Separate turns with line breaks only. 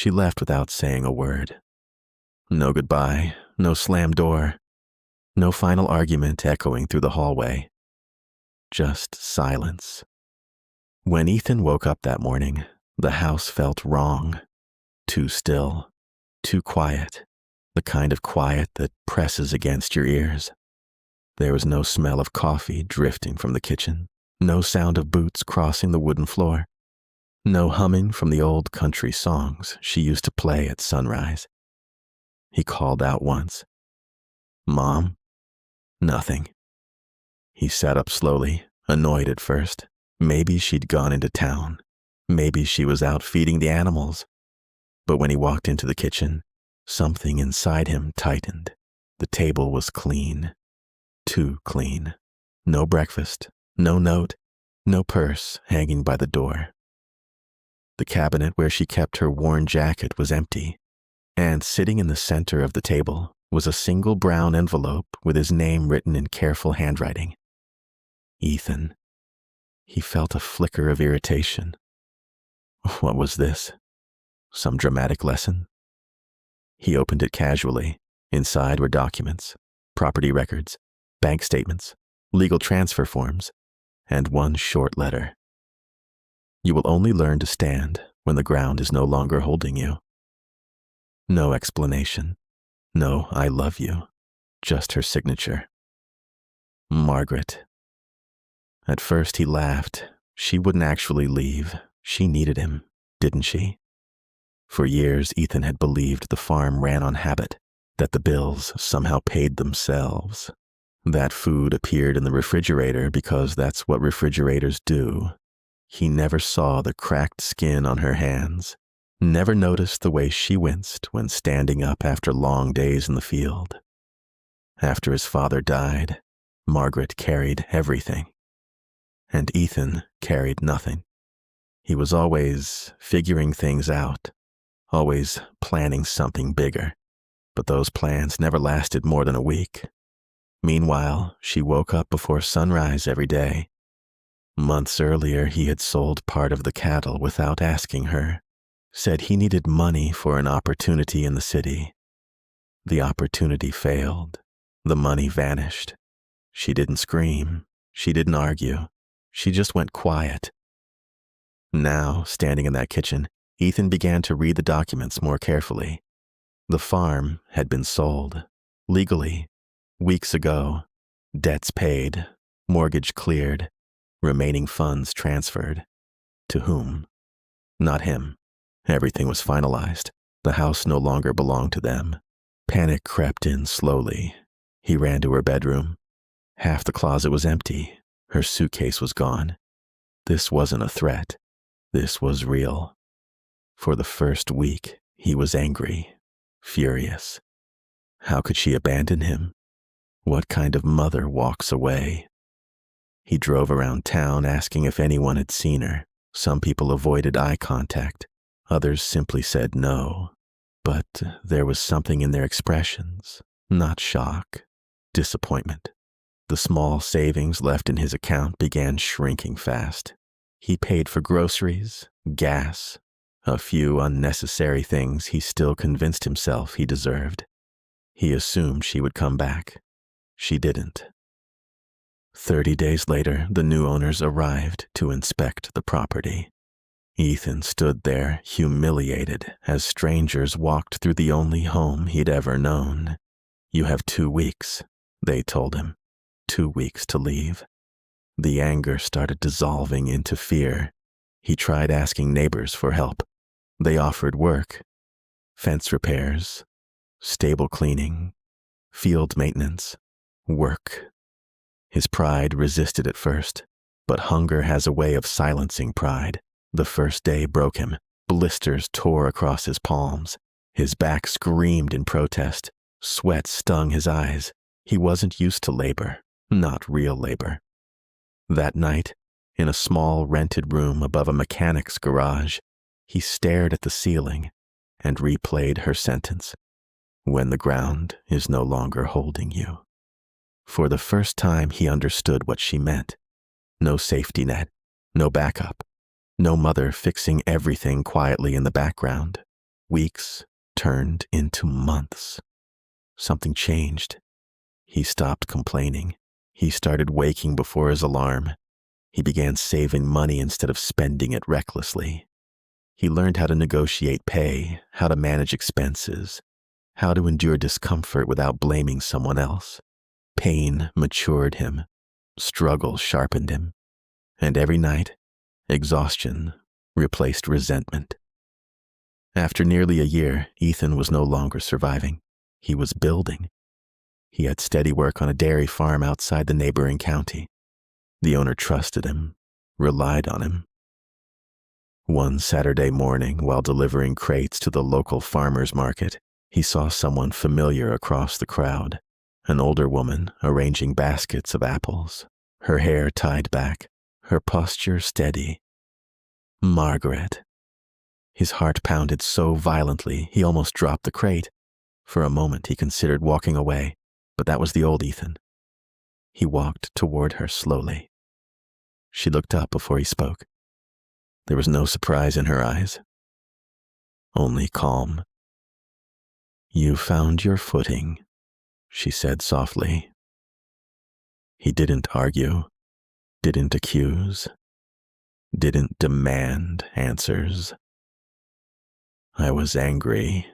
She left without saying a word. No goodbye, no slammed door, no final argument echoing through the hallway. Just silence. When Ethan woke up that morning, the house felt wrong. Too still, too quiet, the kind of quiet that presses against your ears. There was no smell of coffee drifting from the kitchen, no sound of boots crossing the wooden floor, no humming from the old country songs she used to play at sunrise. He called out once. "Mom?" Nothing. He sat up slowly, annoyed at first. Maybe she'd gone into town. Maybe she was out feeding the animals. But when he walked into the kitchen, something inside him tightened. The table was clean. Too clean. No breakfast, no note, no purse hanging by the door. The cabinet where she kept her worn jacket was empty, and sitting in the center of the table was a single brown envelope with his name written in careful handwriting. Ethan. He felt a flicker of irritation. What was this? Some dramatic lesson? He opened it casually. Inside were documents, property records, bank statements, legal transfer forms, and one short letter. You will only learn to stand when the ground is no longer holding you. No explanation. No, I love you. Just her signature. Margaret. At first he laughed. She wouldn't actually leave. She needed him, didn't she? For years, Ethan had believed the farm ran on habit, that the bills somehow paid themselves. That food appeared in the refrigerator because that's what refrigerators do. He never saw the cracked skin on her hands, never noticed the way she winced when standing up after long days in the field. After his father died, Margaret carried everything, and Ethan carried nothing. He was always figuring things out, always planning something bigger, but those plans never lasted more than a week. Meanwhile, she woke up before sunrise every day. Months earlier, he had sold part of the cattle without asking her, said he needed money for an opportunity in the city. The opportunity failed. The money vanished. She didn't scream. She didn't argue. She just went quiet. Now, standing in that kitchen, Ethan began to read the documents more carefully. The farm had been sold, legally, weeks ago. Debts paid, mortgage cleared, remaining funds transferred. To whom? Not him. Everything was finalized. The house no longer belonged to them. Panic crept in slowly. He ran to her bedroom. Half the closet was empty. Her suitcase was gone. This wasn't a threat. This was real. For the first week, he was angry, furious. How could she abandon him? What kind of mother walks away? He drove around town asking if anyone had seen her. Some people avoided eye contact. Others simply said no. But there was something in their expressions, not shock, disappointment. The small savings left in his account began shrinking fast. He paid for groceries, gas, a few unnecessary things he still convinced himself he deserved. He assumed she would come back. She didn't. 30 days later, the new owners arrived to inspect the property. Ethan stood there, humiliated, as strangers walked through the only home he'd ever known. "You have 2 weeks," they told him. 2 weeks to leave. The anger started dissolving into fear. He tried asking neighbors for help. They offered work, fence repairs, stable cleaning, field maintenance, work. His pride resisted at first, but hunger has a way of silencing pride. The first day broke him. Blisters tore across his palms. His back screamed in protest. Sweat stung his eyes. He wasn't used to labor, not real labor. That night, in a small rented room above a mechanic's garage, he stared at the ceiling and replayed her sentence. When the ground is no longer holding you. For the first time, he understood what she meant. No safety net, no backup, no mother fixing everything quietly in the background. Weeks turned into months. Something changed. He stopped complaining. He started waking before his alarm. He began saving money instead of spending it recklessly. He learned how to negotiate pay, how to manage expenses, how to endure discomfort without blaming someone else. Pain matured him. Struggle sharpened him. And every night, exhaustion replaced resentment. After nearly a year, Ethan was no longer surviving. He was building. He had steady work on a dairy farm outside the neighboring county. The owner trusted him, relied on him. One Saturday morning, while delivering crates to the local farmer's market, he saw someone familiar across the crowd, an older woman arranging baskets of apples, her hair tied back, her posture steady. Margaret. His heart pounded so violently he almost dropped the crate. For a moment he considered walking away, but that was the old Ethan. He walked toward her slowly. She looked up before he spoke. There was no surprise in her eyes, only calm. "You found your footing," she said softly. He didn't argue, didn't accuse, didn't demand answers. "I was angry,"